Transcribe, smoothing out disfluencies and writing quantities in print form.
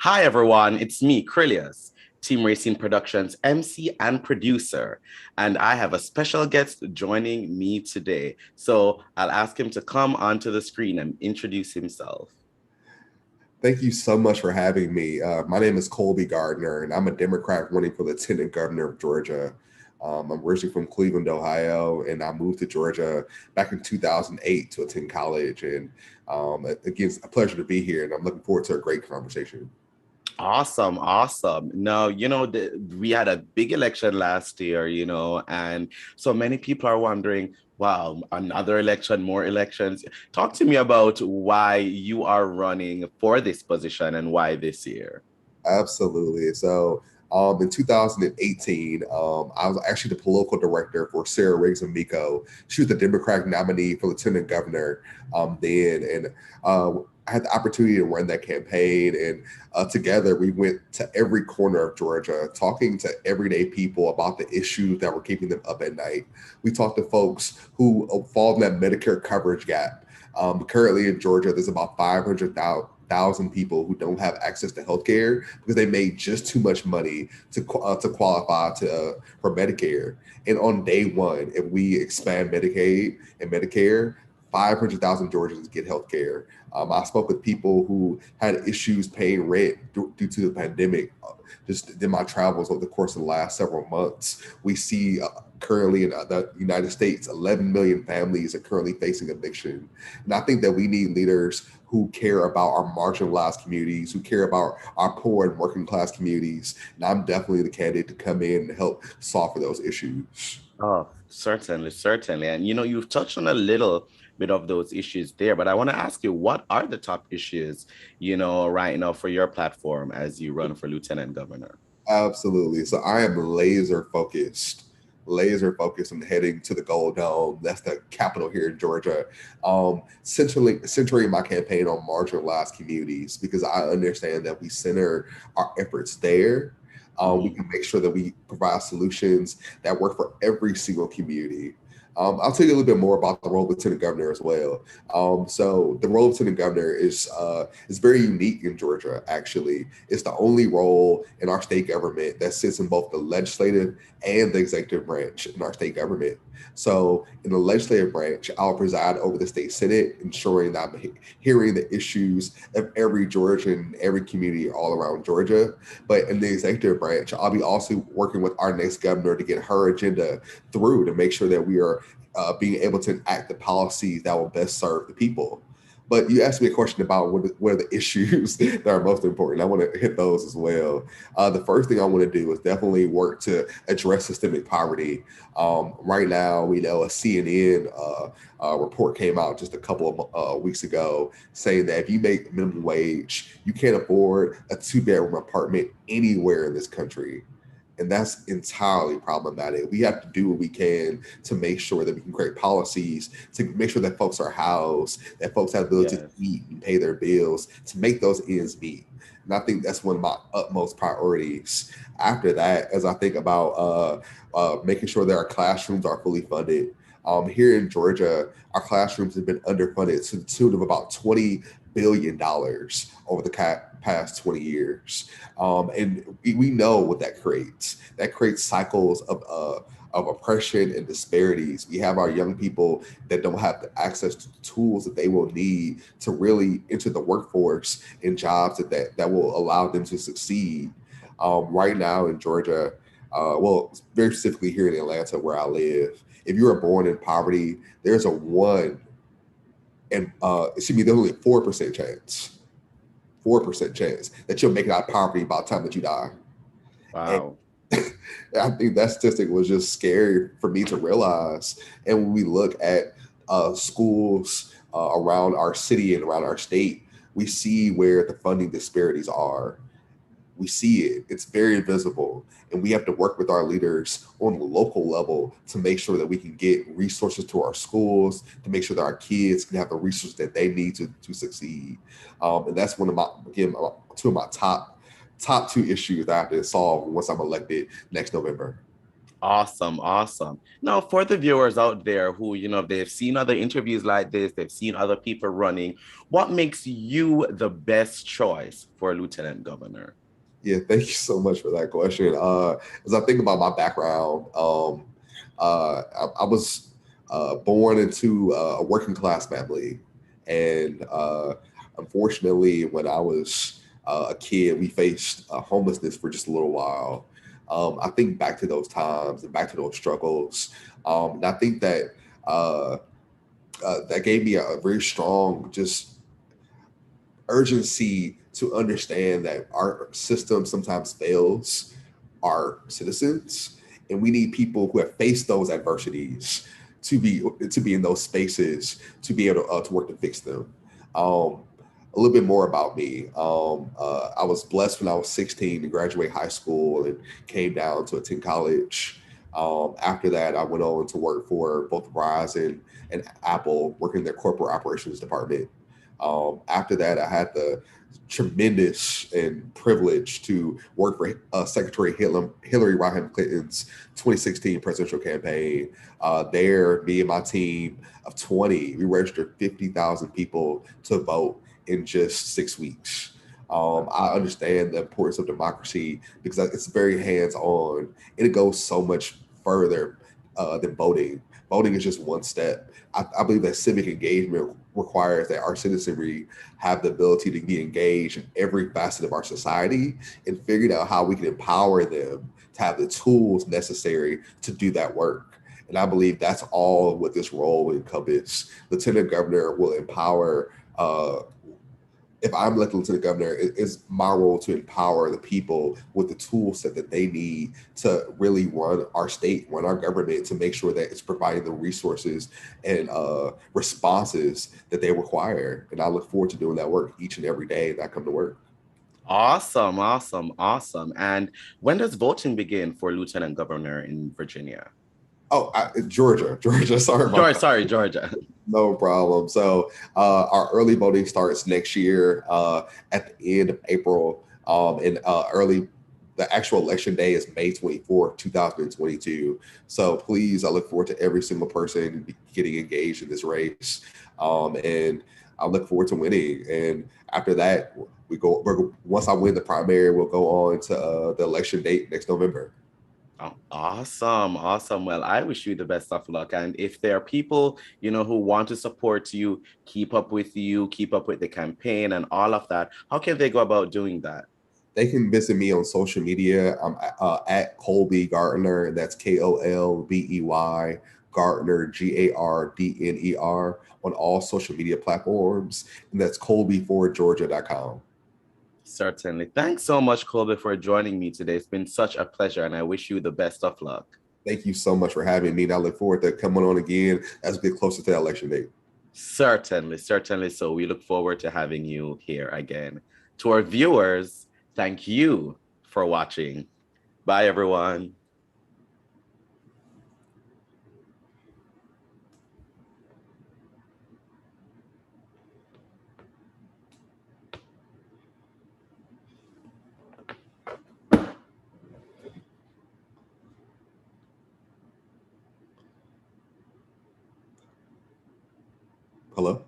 Hi, everyone. It's me, Krylios, Team Racing Productions MC and producer. And I have a special guest joining me today. So I'll ask him to come onto the screen and introduce himself. Thank you so much for having me. My name is Kolbey Gardner, and I'm a Democrat running for Lieutenant Governor of Georgia. I'm originally from Cleveland, Ohio, and I moved to Georgia back in 2008 to attend college. And again, it's a pleasure to be here, and I'm looking forward to a great conversation. Awesome, awesome. Now, we had a big election last year, and so many people are wondering, wow, another election, more elections. Talk to me about why you are running for this position and why this year. Absolutely. In 2018, I was actually the political director for Sarah Riggs and Miko. She was the Democratic nominee for lieutenant governor then, and I had the opportunity to run that campaign. And together, we went to every corner of Georgia, talking to everyday people about the issues that were keeping them up at night. We talked to folks who fall in that Medicare coverage gap. Currently in Georgia, there's about 500,000 people who don't have access to healthcare because they made just too much money to qualify for Medicare. And on day one, if we expand Medicaid and Medicare, 500,000 Georgians get healthcare. I spoke with people who had issues paying rent due to the pandemic. Just in my travels over the course of the last several months, we see currently in the United States, 11 million families are currently facing eviction. And I think that we need leaders who care about our marginalized communities, who care about our poor and working class communities. And I'm definitely the candidate to come in and help solve for those issues. Oh, certainly, certainly. And you've touched on a little bit of those issues there, but I want to ask you, what are the top issues, right now for your platform as you run for lieutenant governor? Absolutely. So I am laser focused on heading to the Gold Dome. That's the capital here in Georgia. Centering my campaign on marginalized communities because I understand that we center our efforts there. We Mhm. can make sure that we provide solutions that work for every single community. I'll tell you a little bit more about the role of lieutenant governor as well. So the role of lieutenant governor is very unique in Georgia. Actually, it's the only role in our state government that sits in both the legislative and the executive branch in our state government. So in the legislative branch, I'll preside over the state senate, ensuring that I'm hearing the issues of every Georgian, every community all around Georgia. But in the executive branch, I'll be also working with our next governor to get her agenda through to make sure that we are being able to enact the policies that will best serve the people. But you asked me a question about what are the issues that are most important. I want to hit those as well. The first thing I want to do is definitely work to address systemic poverty. Right now, we know a CNN report came out just a couple of weeks ago saying that if you make minimum wage, you can't afford a two-bedroom apartment anywhere in this country, and that's entirely problematic. We have to do what we can to make sure that we can create policies to make sure that folks are housed, that folks have the ability to Yes. eat and pay their bills, to make those ends meet. And I think that's one of my utmost priorities. After that, as I think about making sure that our classrooms are fully funded, here in Georgia, our classrooms have been underfunded to the tune of about $20 billion over the past 20 years. And we know what that creates. That creates cycles of oppression and disparities. We have our young people that don't have the access to the tools that they will need to really enter the workforce in jobs that will allow them to succeed. Right now in Georgia, well, very specifically here in Atlanta where I live, if you are born in poverty, there's a one and excuse me, there's only a 4% chance, 4% chance that you'll make it out of poverty by the time that you die. And Wow. I think that statistic was just scary for me to realize. And when we look at schools around our city and around our state, we see where the funding disparities are. We see it, it's very visible. And we have to work with our leaders on the local level to make sure that we can get resources to our schools, to make sure that our kids can have the resources that they need to succeed. And that's one of my, again, two of my top two issues that I have to solve once I'm elected next November. Awesome, awesome. Now, for the viewers out there who, they've seen other interviews like this, they've seen other people running, what makes you the best choice for lieutenant governor? Yeah, thank you so much for that question. As I think about my background, I was born into a working class family, and unfortunately, when I was a kid, we faced homelessness for just a little while. I think back to those times and back to those struggles, and I think that that gave me a very strong just urgency to understand that our system sometimes fails our citizens, and we need people who have faced those adversities to be in those spaces to be able to work to fix them. A little bit more about me. I was blessed when I was 16 to graduate high school and came down to attend college. After that, I went on to work for both Verizon and Apple, working in their corporate operations department. After that, I had the tremendous and privilege to work for Secretary Hillary Rodham Clinton's 2016 presidential campaign. There, me and my team of 20, we registered 50,000 people to vote in just 6 weeks. I understand the importance of democracy because it's very hands-on, and it goes so much further than voting. Voting is just one step. I believe that civic engagement requires that our citizenry have the ability to be engaged in every facet of our society and figuring out how we can empower them to have the tools necessary to do that work. And I believe that's all what this role will encompass. Lieutenant Governor will empower if I'm elected lieutenant governor, it's my role to empower the people with the tool set that they need to really run our state, run our government, to make sure that it's providing the resources and responses that they require. And I look forward to doing that work each and every day that I come to work. Awesome, awesome, awesome. And when does voting begin for lieutenant governor in Virginia? Oh, Georgia. Sorry about Georgia, that. sorry, Georgia. No problem. So our early voting starts next year at the end of April. And the actual election day is May 24th, 2022. So please, I look forward to every single person getting engaged in this race. And I look forward to winning. And after that, once I win the primary, we'll go on to the election date next November. Oh, awesome, awesome. Well, I wish you the best of luck. And if there are people, who want to support you, keep up with you, keep up with the campaign and all of that, how can they go about doing that? They can visit me on social media. I'm at Kolbey Gardner. That's Kolbey Gardner, Gardner, on all social media platforms. And that's Kolbey4Georgia.com. Certainly. Thanks so much, Kolbey, for joining me today. It's been such a pleasure, and I wish you the best of luck. Thank you so much for having me. And I look forward to coming on again as we get closer to the election date. Certainly, certainly. So we look forward to having you here again. To our viewers, thank you for watching. Bye, everyone. Hello?